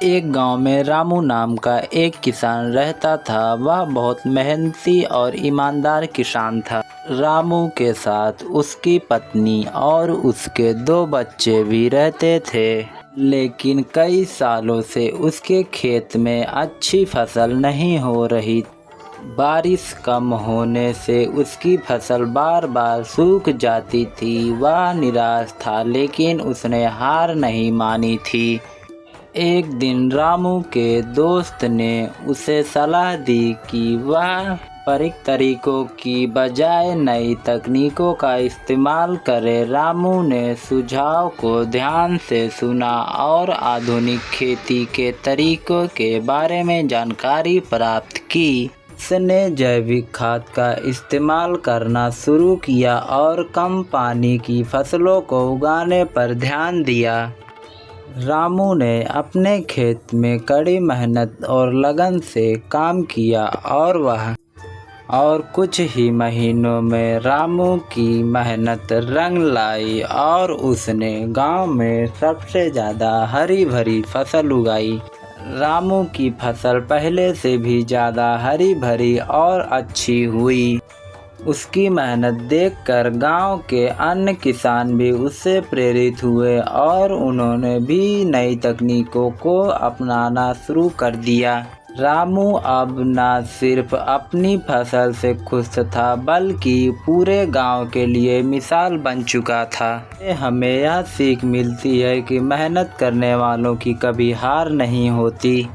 एक गांव में रामू नाम का एक किसान रहता था। वह बहुत मेहनती और ईमानदार किसान था। रामू के साथ उसकी पत्नी और उसके 2 बच्चे भी रहते थे। लेकिन कई सालों से उसके खेत में अच्छी फसल नहीं हो रही। बारिश कम होने से उसकी फसल बार बार सूख जाती थी। वह निराश था, लेकिन उसने हार नहीं मानी थी। एक दिन रामू के दोस्त ने उसे सलाह दी कि वह पारंपरिक तरीकों की बजाय नई तकनीकों का इस्तेमाल करे। रामू ने सुझाव को ध्यान से सुना और आधुनिक खेती के तरीकों के बारे में जानकारी प्राप्त की। उसने जैविक खाद का इस्तेमाल करना शुरू किया और कम पानी की फसलों को उगाने पर ध्यान दिया। रामू ने अपने खेत में कड़ी मेहनत और लगन से काम किया और कुछ ही महीनों में रामू की मेहनत रंग लाई और उसने गांव में सबसे ज़्यादा हरी भरी फसल उगाई। रामू की फसल पहले से भी ज़्यादा हरी भरी और अच्छी हुई। उसकी मेहनत देखकर गांव के अन्य किसान भी उससे प्रेरित हुए और उन्होंने भी नई तकनीकों को अपनाना शुरू कर दिया। रामू अब न सिर्फ अपनी फसल से खुश था, बल्कि पूरे गांव के लिए मिसाल बन चुका था। हमें यह सीख मिलती है कि मेहनत करने वालों की कभी हार नहीं होती।